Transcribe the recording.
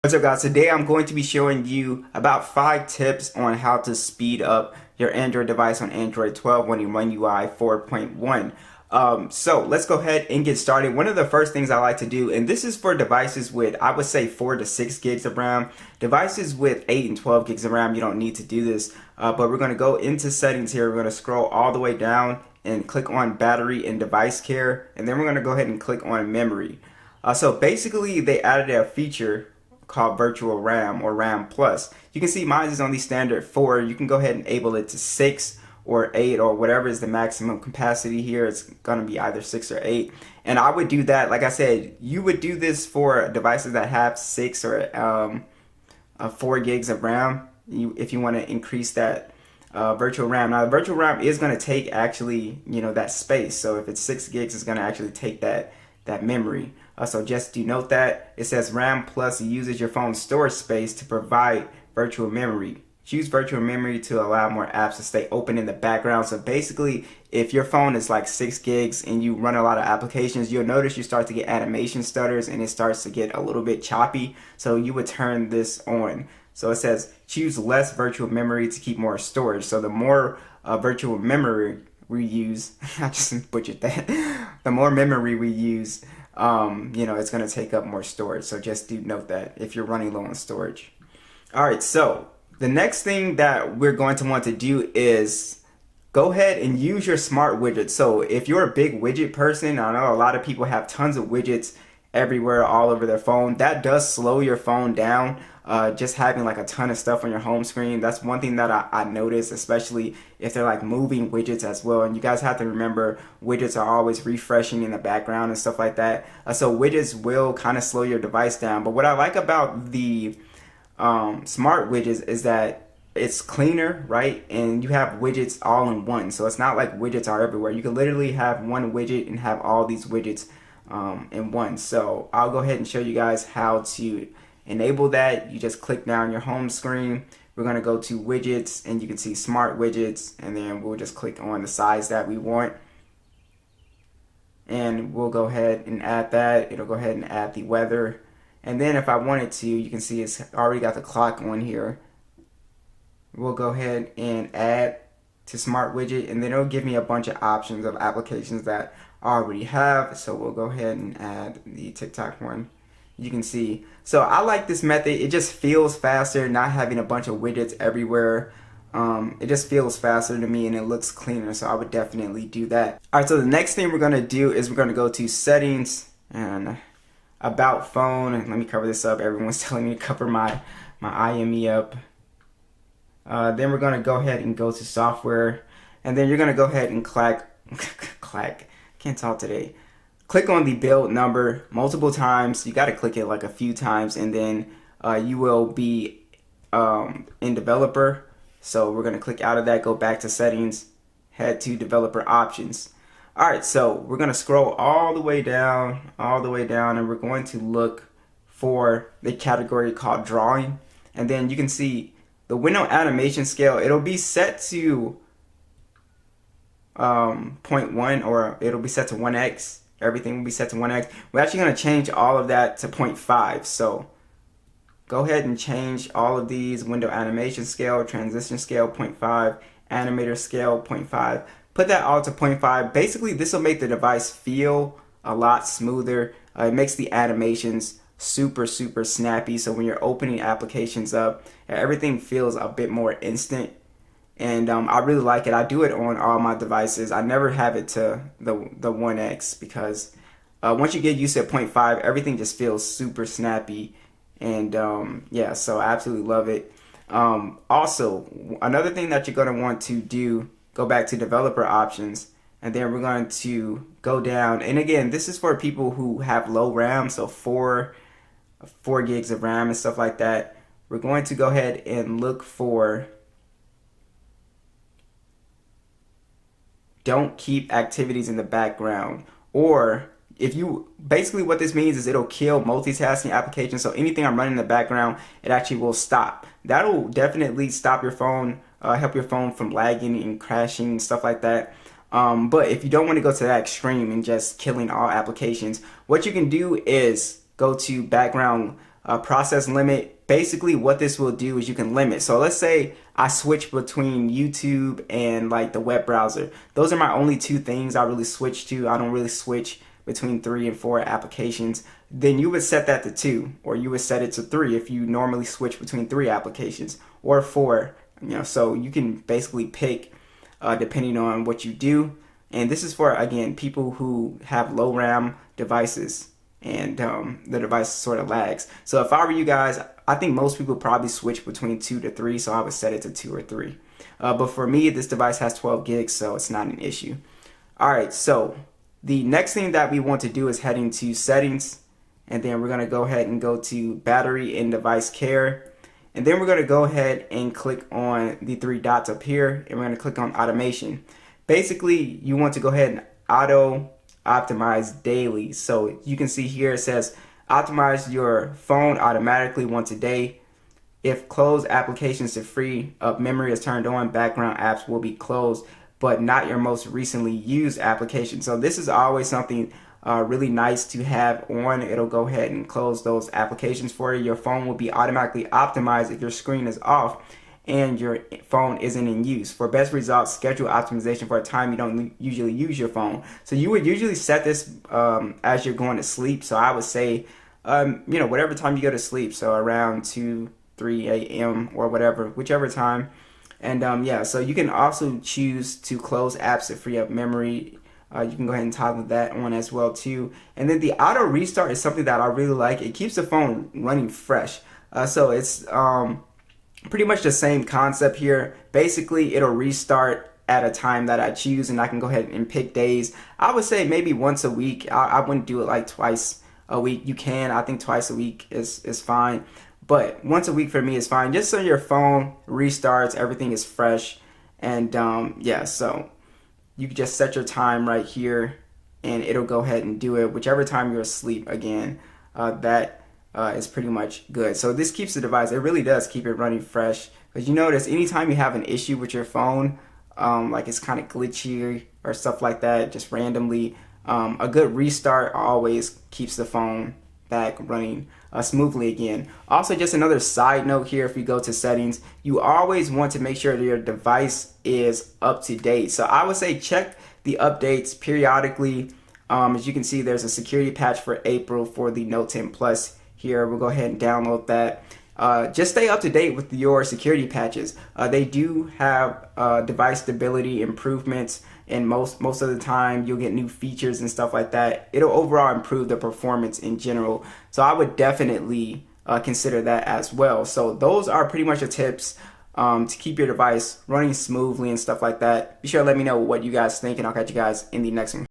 What's up guys, today I'm going to be showing you about 5 tips on how to speed up your Android device on Android 12 when you run UI 4.1. So let's go ahead and get started. One of the first things I like to do, and this is for devices with, I would say 4 to 6 gigs of RAM. Devices with 8 and 12 gigs of RAM, you don't need to do this, but we're going to go into settings here. We're going to scroll all the way down and click on battery and device care, and then we're going to go ahead and click on memory. So basically they added a feature called virtual RAM or RAM plus. You can see mine is on the standard 4. You can go ahead and enable it to 6 or 8 or whatever is the maximum capacity here. It's gonna be either 6 or 8, and I would do that. Like I said, you would do this for devices that have 6 or 4 gigs of RAM. If you want to increase that virtual RAM. Now the virtual RAM is going to take actually that space, so if it's 6 gigs it's going to actually take that memory. So just do note that it says RAM Plus uses your phone's storage space to provide virtual memory. Choose virtual memory to allow more apps to stay open in the background. So basically, if your phone is like 6 gigs and you run a lot of applications, you'll notice you start to get animation stutters and it starts to get a little bit choppy. So you would turn this on. So it says choose less virtual memory to keep more storage. So the more virtual memory we use, I just butchered that. The more memory we use, it's going to take up more storage. So just do note that if you're running low on storage. All right, so the next thing that we're going to want to do is go ahead and use your smart widgets. So if you're a big widget person, I know a lot of people have tons of widgets everywhere, all over their phone. That does slow your phone down. Just having like a ton of stuff on your home screen. That's one thing that I notice, especially if they're like moving widgets as well. And you guys have to remember, widgets are always refreshing in the background and stuff like that. So widgets will kind of slow your device down. But what I like about the smart widgets is that it's cleaner, right? And you have widgets all in one. So it's not like widgets are everywhere. You can literally have one widget and have all these widgets in one. So I'll go ahead and show you guys how to enable that. You just click down your home screen. We're going to go to widgets and you can see smart widgets, and then we'll just click on the size that we want, and we'll go ahead and add that. It'll go ahead and add the weather, and then if I wanted to, you can see it's already got the clock on here. We'll go ahead and add to smart widget, and then it'll give me a bunch of options of applications that I already have. So we'll go ahead and add the TikTok one. You can see, so I like this method. It just feels faster, not having a bunch of widgets everywhere. It just feels faster to me and it looks cleaner, so I would definitely do that. Alright, so the next thing we're going to do is we're going to go to settings and about phone, and let me cover this up. Everyone's telling me to cover my IME up. Then we're going to go ahead and go to software, and then you're going to go ahead and can't talk today. Click on the build number multiple times. You got to click it like a few times, and then you will be in developer. So we're going to click out of that, go back to settings, head to developer options. All right, so we're going to scroll all the way down, and we're going to look for the category called drawing. And then you can see the window animation scale. It'll be set to 0.1, or it'll be set to 1x. Everything will be set to 1x. We're actually going to change all of that to 0.5. So go ahead and change all of these. Window animation scale, transition scale 0.5, animator scale 0.5. Put that all to 0.5. Basically, this will make the device feel a lot smoother. It makes the animations super snappy. So when you're opening applications up, everything feels a bit more instant. And I really like it. I do it on all my devices. I never have it to the 1x because once you get used to 0.5, everything just feels super snappy. And yeah, so I absolutely love it. Also, another thing that you're going to want to do, go back to developer options, and then we're going to go down. And again, this is for people who have low RAM, so 4 gigs of RAM and stuff like that. We're going to go ahead and look for don't keep activities in the background, or if you, basically what this means is it'll kill multitasking applications. So anything I'm running in the background, it actually will stop. That'll definitely stop your phone, help your phone from lagging and crashing and stuff like that. But if you don't want to go to that extreme and just killing all applications, what you can do is go to background process limit. Basically what this will do is you can limit. So let's say I switch between YouTube and like the web browser. Those are my only two things I really switch to. I don't really switch between 3 and 4 applications. Then you would set that to 2, or you would set it to 3 if you normally switch between 3 applications, or 4. So you can basically pick depending on what you do. And this is for, again, people who have low RAM devices and the device sort of lags. So if I were you guys, I think most people probably switch between 2 to 3, so I would set it to 2 or 3. But for me, this device has 12 gigs, so it's not an issue. All right, so the next thing that we want to do is head into settings, and then we're going to go ahead and go to battery and device care. And then we're going to go ahead and click on the 3 dots up here, and we're going to click on automation. Basically, you want to go ahead and auto optimize daily. So you can see here it says optimize your phone automatically once a day. If closed applications to free up memory is turned on, background apps will be closed, but not your most recently used application. So this is always something really nice to have on. It'll go ahead and close those applications for you. Your phone will be automatically optimized if your screen is off and your phone isn't in use. For best results, schedule optimization for a time you don't usually use your phone. So you would usually set this as you're going to sleep. So I would say, whatever time you go to sleep. So around 2, 3 a.m. or whatever, whichever time. And so you can also choose to close apps to free up memory. You can go ahead and toggle that on as well too. And then the auto restart is something that I really like. It keeps the phone running fresh. So it's pretty much the same concept here. Basically, it'll restart at a time that I choose, and I can go ahead and pick days. I would say maybe once a week. I wouldn't do it like twice a week. You can. I think twice a week is fine. But once a week for me is fine. Just so your phone restarts, everything is fresh. And so you can just set your time right here, and it'll go ahead and do it whichever time you're asleep. Again, that is pretty much good. So this keeps the device, it really does keep it running fresh. Because you notice anytime you have an issue with your phone, like it's kind of glitchy or stuff like that, just randomly, a good restart always keeps the phone back running smoothly again. Also, just another side note here, if you go to settings, you always want to make sure that your device is up to date. So I would say check the updates periodically. As you can see, there's a security patch for April for the Note 10 Plus here. We'll go ahead and download that. Just stay up to date with your security patches. They do have device stability improvements, and most of the time you'll get new features and stuff like that. It'll overall improve the performance in general. So I would definitely consider that as well. So those are pretty much the tips to keep your device running smoothly and stuff like that. Be sure to let me know what you guys think, and I'll catch you guys in the next one.